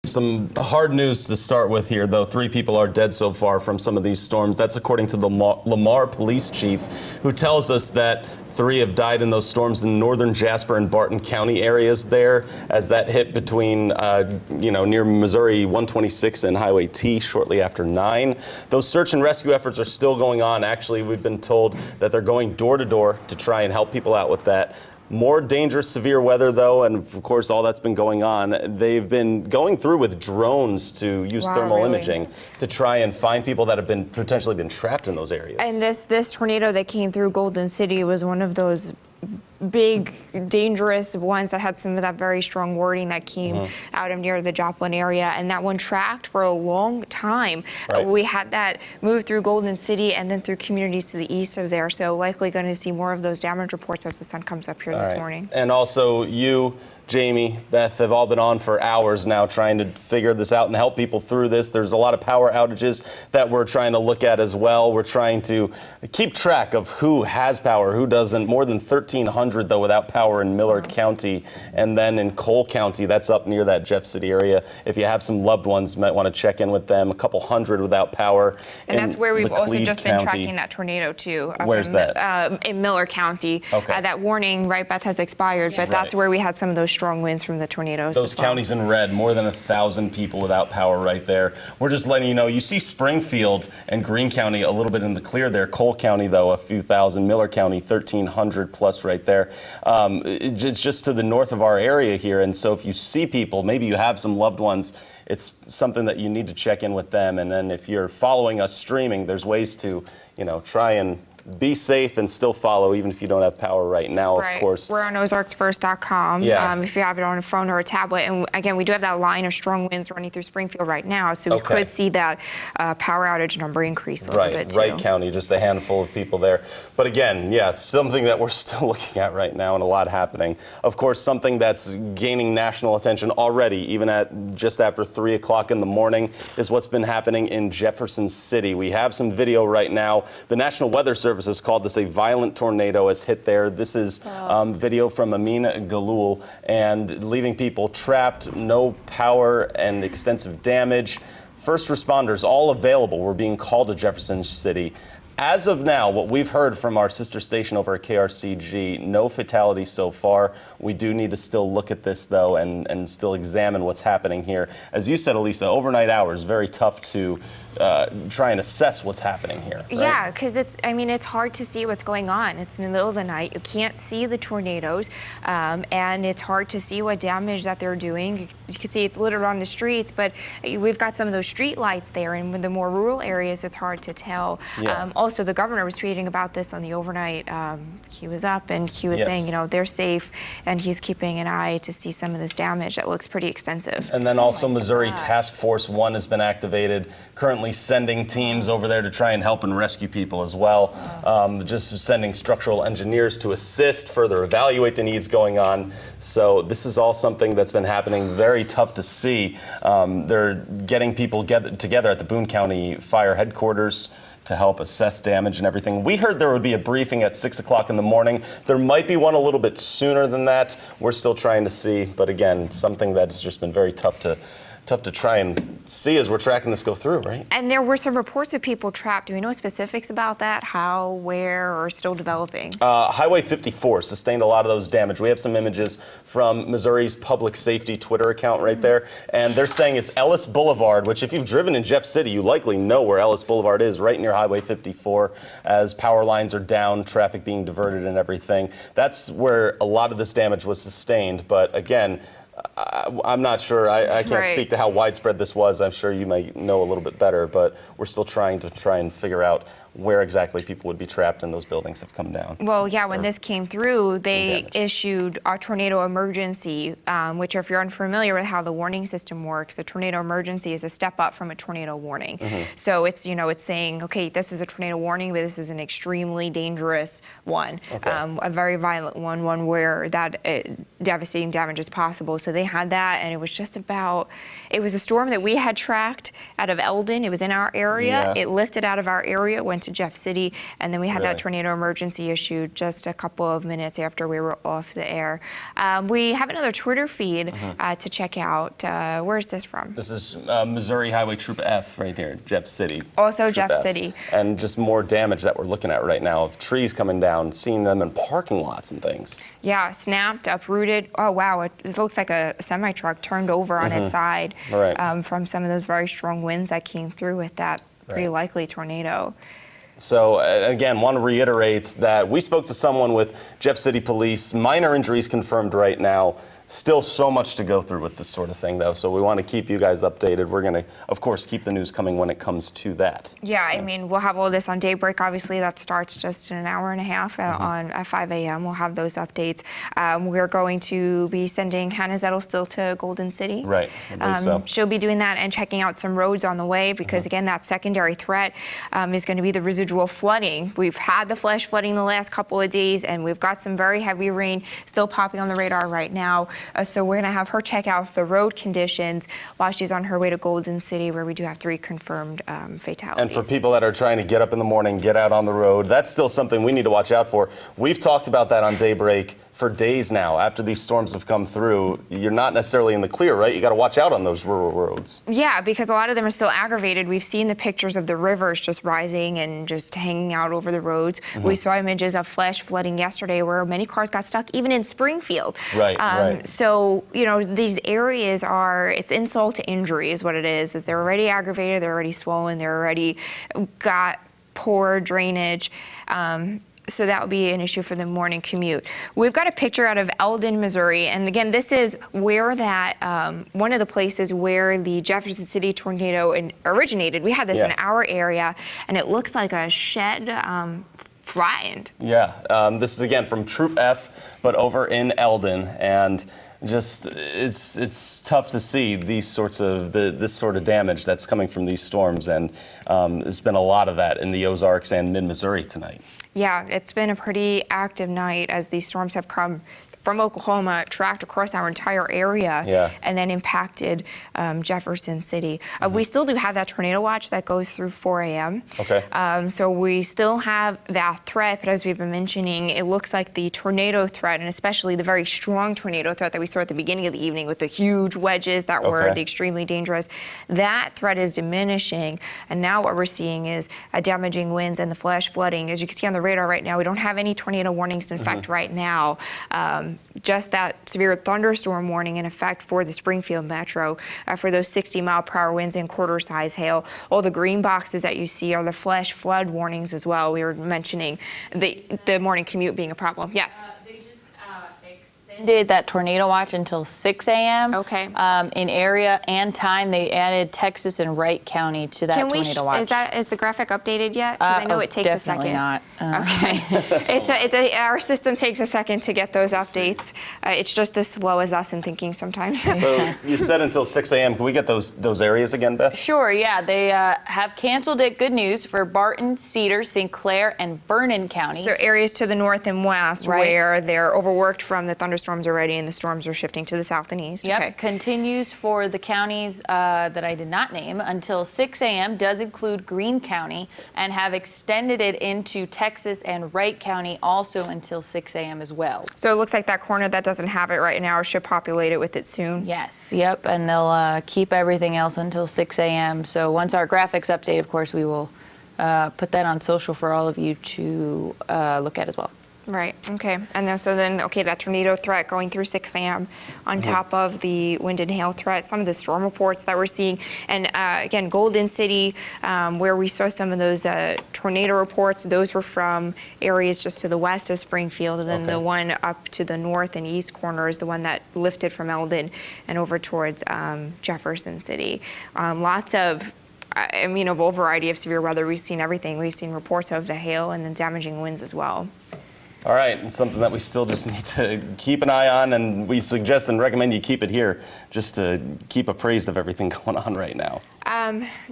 Some hard news to start with here, though. 3 people are dead so far from some of these storms. That's according to the Lamar police chief, who tells us that 3 have died in those storms in northern Jasper and Barton County areas there, as that hit between, near Missouri 126 and Highway T shortly after 9. Those search and rescue efforts are still going on. Actually, we've been told that they're going door to door to try and help people out with that. More dangerous, severe weather, though, and of course, all that's been going on. They've been going through with drones to use thermal imaging to try and find people that have been potentially been trapped in those areas. And this tornado that came through Golden City was one of those big, dangerous ones that had some of that very strong wording that came out of near the Joplin area, and that one tracked for a long time. We had that move through Golden City and then through communities to the east of there, so likely going to see more of those damage reports as the sun comes up here this morning. And also, you, Jamie, Beth, have all been on for hours now trying to figure this out and help people through this. There's a lot of power outages that we're trying to look at as well. We're trying to keep track of who has power, who doesn't. More than 1,300, though, without power in Miller County. And then in Cole County, that's up near that Jeff City area. If you have some loved ones, you might want to check in with them. A couple hundred without power. And that's where we've also just been tracking that tornado, too. Where's that? In Miller County. That warning, Beth, has expired, but that's where we had some of those strong winds from the tornadoes. Those counties in red, more than 1,000 people without power right there. We're just letting you know, you see Springfield and Greene County a little bit in the clear there. Cole County, though, a few thousand. Miller County, 1,300 plus right there. It's just to the north of our area here. And so if you see people, maybe you have some loved ones, it's something that you need to check in with them. And then if you're following us streaming, there's ways to, try and be safe and still follow, even if you don't have power right now, of course. We're on ozarksfirst.com if you have it on a phone or a tablet. And again, we do have that line of strong winds running through Springfield right now, so we could see that power outage number increase a little bit, too. Wright County, just a handful of people there. But again, it's something that we're still looking at right now and a lot happening. Of course, something that's gaining national attention already, even at just after 3 o'clock in the morning, is what's been happening in Jefferson City. We have some video right now. The National Weather Service has called this a violent tornado has hit there. This is video from Amin Galul, and leaving people trapped, no power and extensive damage. First responders all available were being called to Jefferson City. As of now, what we've heard from our sister station over at KRCG, no fatalities so far. We do need to still look at this, though, and still examine what's happening here. As you said, Elisa, overnight hours, very tough to try and assess what's happening here. Right? Yeah, because it's hard to see what's going on. It's in the middle of the night. You can't see the tornadoes, and it's hard to see what damage that they're doing. You can see it's littered on the streets, but we've got some of those street lights there, and in the more rural areas, it's hard to tell. Also, the governor was tweeting about this on the overnight. He was up and he was saying, they're safe, and he's keeping an eye to see some of this damage that looks pretty extensive. And then also Missouri Task Force 1 has been activated, currently sending teams over there to try and help and rescue people as well. Just sending structural engineers to assist, further evaluate the needs going on. So this is all something that's been happening, very tough to see. They're getting people together at the Boone County Fire Headquarters to help assess damage and everything. We heard there would be a briefing at 6 o'clock in the morning. There might be one a little bit sooner than that. We're still trying to see, but again, something that's just been very tough to try and see as we're tracking this go through, right? And there were some reports of people trapped. Do we know specifics about that? How, where, or still developing? Highway 54 sustained a lot of those damage. We have some images from Missouri's public safety Twitter account right there, and they're saying it's Ellis Boulevard, which if you've driven in Jeff City, you likely know where Ellis Boulevard is, right near Highway 54, as power lines are down, traffic being diverted and everything. That's where a lot of this damage was sustained, but again, I'm not sure. I can't speak to how widespread this was. I'm sure you may know a little bit better, but we're still trying and figure out where exactly people would be trapped and those buildings have come down. Well, yeah, when this came through, they issued a tornado emergency, which if you're unfamiliar with how the warning system works, a tornado emergency is a step up from a tornado warning. So it's, it's saying, okay, this is a tornado warning, but this is an extremely dangerous one, a very violent one where that devastating damage is possible. So they had that, and it was just about, it was a storm that we had tracked out of Eldon. It was in our area. It lifted out of our area, went to to Jeff City, and then we had that tornado emergency issued just a couple of minutes after we were off the air. We have another Twitter feed to check out. Where is this from? This is Missouri Highway Troop F right here, Jeff City. Also Troop Jeff F. City. And just more damage that we're looking at right now of trees coming down, seeing them in parking lots and things. Yeah, snapped, uprooted. Oh, wow, it looks like a semi-truck turned over on its side from some of those very strong winds that came through with that pretty likely tornado. So, again, want to reiterate that we spoke to someone with Jeff City Police. Minor injuries confirmed right now. Still so much to go through with this sort of thing, though, so we want to keep you guys updated. We're going to, of course, keep the news coming when it comes to that. Yeah, I mean, we'll have all this on Daybreak. Obviously, that starts just in an hour and a half at 5 a.m. We'll have those updates. We're going to be sending Hannah Zettel still to Golden City. Right, I believe so. She'll be doing that and checking out some roads on the way because, again, that secondary threat is going to be the residual flooding. We've had the flash flooding the last couple of days, and we've got some very heavy rain still popping on the radar right now. So we're going to have her check out the road conditions while she's on her way to Golden City, where we do have 3 confirmed fatalities. And for people that are trying to get up in the morning, get out on the road, that's still something we need to watch out for. We've talked about that on Daybreak for days now. After these storms have come through, you're not necessarily in the clear, right? You got to watch out on those rural roads. Yeah, because a lot of them are still aggravated. We've seen the pictures of the rivers just rising and just hanging out over the roads. We saw images of flash flooding yesterday where many cars got stuck, even in Springfield. Right. So, you know, these areas are, it's insult to injury is what it is they're already aggravated, they're already swollen, they're already got poor drainage. So that would be an issue for the morning commute. We've got a picture out of Eldon, Missouri, and again, this is where that one of the places where the Jefferson City tornado originated. We had this in our area, and it looks like a shed flattened. Yeah, this is again from Troop F, but over in Eldon, and just it's tough to see these sorts of this sort of damage that's coming from these storms, and there's been a lot of that in the Ozarks and mid-Missouri tonight. Yeah, it's been a pretty active night as these storms have come from Oklahoma, tracked across our entire area, and then impacted Jefferson City. We still do have that tornado watch that goes through 4 a.m. Okay. So we still have that threat, but as we've been mentioning, it looks like the tornado threat, and especially the very strong tornado threat that we saw at the beginning of the evening with the huge wedges that were the extremely dangerous, that threat is diminishing, and now what we're seeing is damaging winds and the flash flooding. As you can see on the radar right now, we don't have any tornado warnings in effect right now. Just that severe thunderstorm warning in effect for the Springfield metro for those 60-mile-per-hour winds and quarter-size hail. All the green boxes that you see are the flash flood warnings as well. We were mentioning the morning commute being a problem. Yes. They just extended that tornado watch until 6 a.m. Okay. In area and time, they added Texas and Wright County to that tornado watch. Is the graphic updated yet? Because I know it takes a second. Definitely not. Okay. Our system takes a second to get those updates. It's just as slow as us in thinking sometimes. So you said until 6 a.m. Can we get those areas again, Beth? Sure, yeah. They have canceled it. Good news for Barton, Cedar, St. Clair, and Vernon County. So areas to the north and west where they're overworked from the thunderstorms already and the storms are shifting to the south and east. Yep, Okay. continues for the counties that I did not name until 6 a.m. does include Greene County and have extended it into Texas and Wright County also until 6 a.m. as well. So it looks like that corner that doesn't have it right now should populate it with it soon. Yes, yep, and they'll keep everything else until 6 a.m. So once our graphics update, of course, we will put that on social for all of you to look at as well. Right, okay. And then, okay, that tornado threat going through 6 a.m. on top of the wind and hail threat, some of the storm reports that we're seeing. And again, Golden City, where we saw some of those tornado reports, those were from areas just to the west of Springfield. And then the one up to the north and east corner is the one that lifted from Eldon and over towards Jefferson City. Lots of a whole variety of severe weather. We've seen everything. We've seen reports of the hail and the damaging winds as well. All right, and something that we still just need to keep an eye on, and we suggest and recommend you keep it here just to keep appraised of everything going on right now.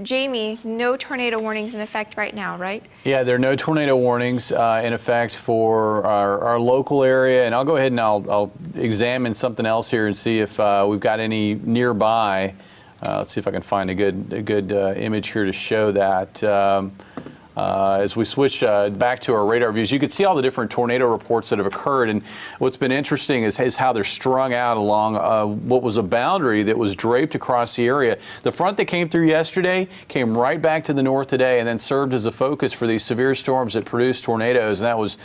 Jamie, no tornado warnings in effect right now, right? Yeah, there are no tornado warnings in effect for our local area, and I'll go ahead and I'll examine something else here and see if we've got any nearby. Let's see if I can find a good image here to show that. As we switch back to our radar views, you can see all the different tornado reports that have occurred, and what's been interesting is how they're strung out along what was a boundary that was draped across the area. The front that came through yesterday came right back to the north today and then served as a focus for these severe storms that produced tornadoes, and that was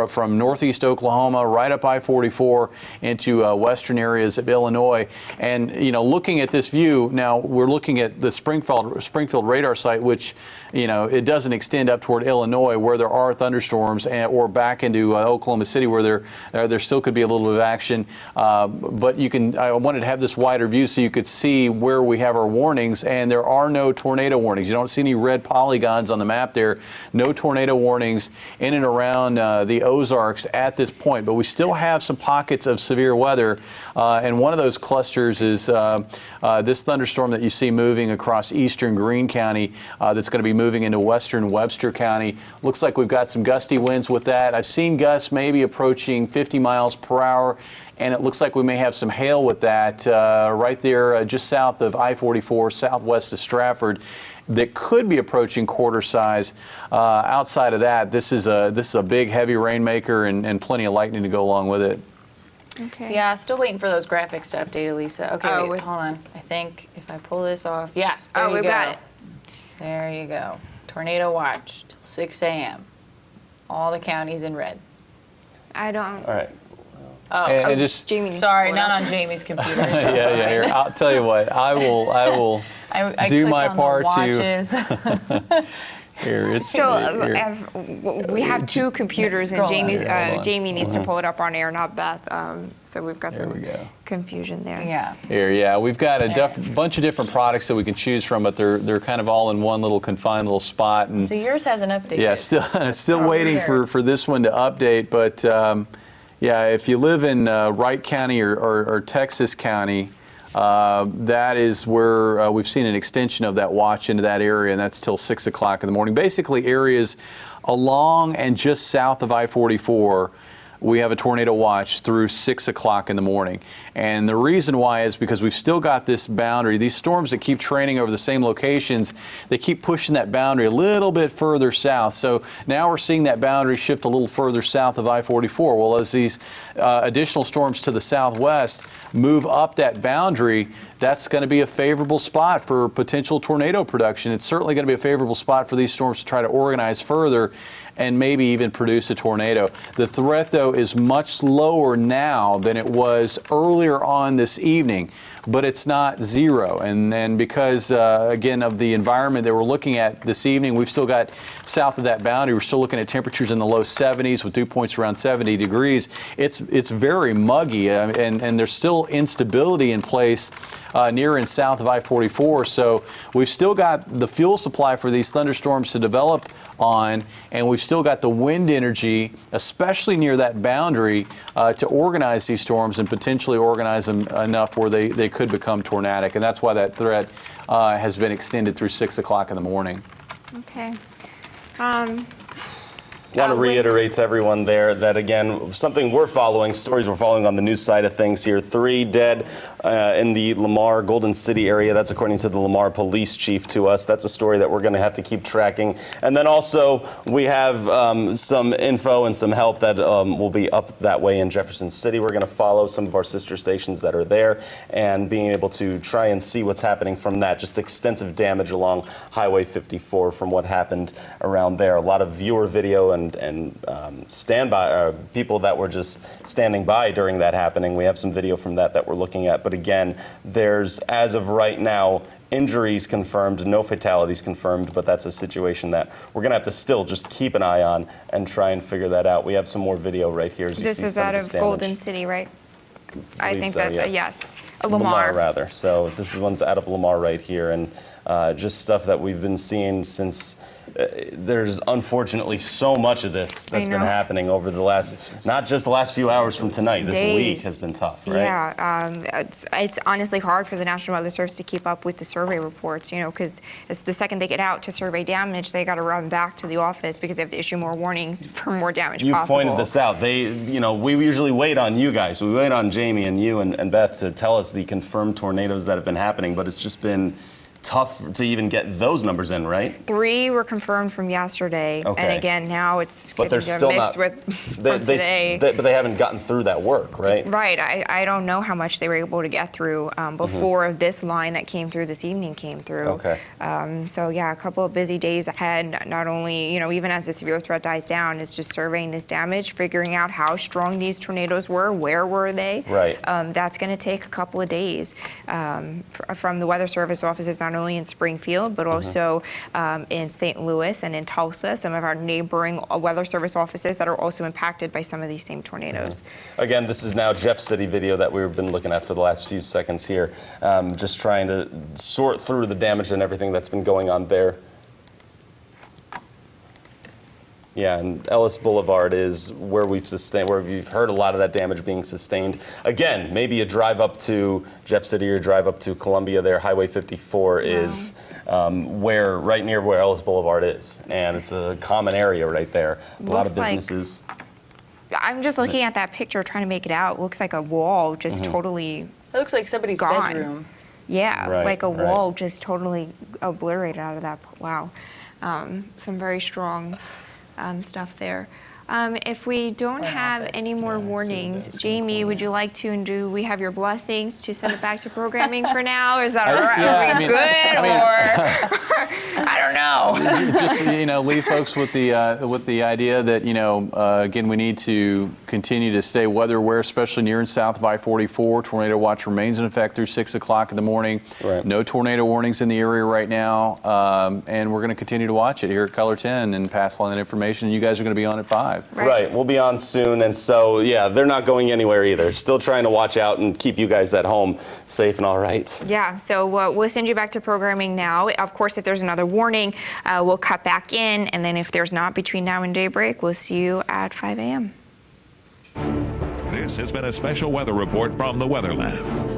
from northeast Oklahoma right up I-44 into western areas of Illinois. And looking at this view now, we're looking at the Springfield radar site, which it doesn't extend up toward Illinois where there are thunderstorms, or back into Oklahoma City where there still could be a little bit of action. But I wanted to have this wider view so you could see where we have our warnings, and there are no tornado warnings. You don't see any red polygons on the map there. No tornado warnings in and around the Ozarks at this point, but we still have some pockets of severe weather, and one of those clusters is this thunderstorm that you see moving across eastern Greene County that's going to be moving into western Webster County. Looks like we've got some gusty winds with that. I've seen gusts maybe approaching 50 miles per hour, and it looks like we may have some hail with that right there just south of I-44, southwest of Stratford, that could be approaching quarter size. Outside of that, this is a big heavy rainmaker and plenty of lightning to go along with it. Okay. Yeah, still waiting for those graphics to update, Elisa. Okay, wait, hold on. I think if I pull this off, yes, there you go. We got it. There you go. Tornado watch till 6 a.m. All the counties in red. I don't. All right. And just Jamie. Sorry, not on Jamie's computer. yeah. Here, I'll tell you what. I will I do my part to. Here, it's we have two computers, and Jamie needs to Uh-huh. pull it up on air, not Beth. So we've got some confusion there. Yeah. Here, we've got a bunch of different products that we can choose from, but they're kind of all in one little confined little spot. And so yours hasn't updated. Yeah, still waiting for this one to update. But if you live in Wright County or Texas County, that is where we've seen an extension of that watch into that area, and that's till 6 o'clock in the morning. Basically, areas along and just south of I-44, we have a tornado watch through 6 o'clock in the morning. And the reason why is because we've still got this boundary. These storms that keep training over the same locations, they keep pushing that boundary a little bit further south. So now we're seeing that boundary shift a little further south of I-44. Well, as these additional storms to the southwest move up that boundary, that's going to be a favorable spot for potential tornado production. It's certainly going to be a favorable spot for these storms to try to organize further and maybe even produce a tornado. The threat, though, is much lower now than it was earlier on this evening, but it's not zero. And then because, again, of the environment that we're looking at this evening, we've still got south of that boundary, we're still looking at temperatures in the low 70s with dew points around 70 degrees. It's very muggy, and there's still instability in place near and south of I-44. So we've still got the fuel supply for these thunderstorms to develop on, and we've still got the wind energy, especially near that boundary, to organize these storms and potentially organize them enough where they could become tornadic. And that's why that threat has been extended through 6 o'clock in the morning. Okay. Want to reiterate to everyone there that, again, something we're following, stories we're following on the news side of things here. 3 dead in the Lamar, Golden City area. That's according to the Lamar police chief to us. That's a story that we're going to have to keep tracking. And then also we have some info and some help that will be up that way in Jefferson City. We're going to follow some of our sister stations that are there and being able to try and see what's happening from that. Just extensive damage along Highway 54 from what happened around there. A lot of viewer video and standby people that were just standing by during that happening. We have some video from that we're looking at. But again, there's, as of right now, injuries confirmed, no fatalities confirmed, but that's a situation that we're going to have to still just keep an eye on and try and figure that out. We have some more video right here. As you this see is out of Golden City, right? I think so, that, yes. Lamar. Rather. So this one's out of Lamar right here, and just stuff that we've been seeing since there's unfortunately so much of this that's been happening over the last, not just the last few hours from tonight, this week has been tough, right? Yeah, it's honestly hard for the National Weather Service to keep up with the survey reports, because it's the second they get out to survey damage, they got to run back to the office because they have to issue more warnings for more damage possible. You've pointed this out. We usually wait on you guys. We wait on Jamie and you and Beth to tell us the confirmed tornadoes that have been happening, but it's just been tough to even get those numbers in, right? 3 were confirmed from yesterday, Okay. and again now it's But they're getting still mixed not. with from today. But they haven't gotten through that work, right? Right. I don't know how much they were able to get through before this line that came through this evening came through. Okay. So yeah, a couple of busy days ahead. Not only, you know, even as the severe threat dies down, it's just surveying this damage, figuring out how strong these tornadoes were, where were they. Right. That's going to take a couple of days from the Weather Service offices, not only in Springfield, but also in St. Louis and in Tulsa, some of our neighboring Weather Service offices that are also impacted by some of these same tornadoes. Again, this is now Jeff City video that we've been looking at for the last few seconds here, just trying to sort through the damage and everything that's been going on there. Yeah, and Ellis Boulevard is where we've heard a lot of that damage being sustained. Again, maybe a drive up to Jeff City or drive up to Columbia there, Highway 54 is right near where Ellis Boulevard is. And it's a common area right there. A lot of businesses. I'm just looking at that picture, trying to make it out. It looks like a wall just totally It looks like somebody's gone. bedroom. Yeah, Right, like a right. wall just totally obliterated out of that. Wow. Some very strong stuff there. If we don't have any more warnings, Jamie, would you like to, and do we have your blessings to send it back to programming for now? Is that all right? Are we good, or I don't know. Just, you know, leave folks with the idea that, you know, again, we need to continue to stay weather aware, especially near and south of I-44. Tornado watch remains in effect through 6 o'clock in the morning. Right. No tornado warnings in the area right now, and we're going to continue to watch it here at KOLR10 and pass along that information. You guys are going to be on at 5. Right, we'll be on soon, and so, yeah, they're not going anywhere either. Still trying to watch out and keep you guys at home safe and all right. Yeah, so we'll send you back to programming now. Of course, if there's another warning, we'll cut back in, and then if there's not between now and daybreak, we'll see you at 5 a.m. This has been a special weather report from the Weather Lab.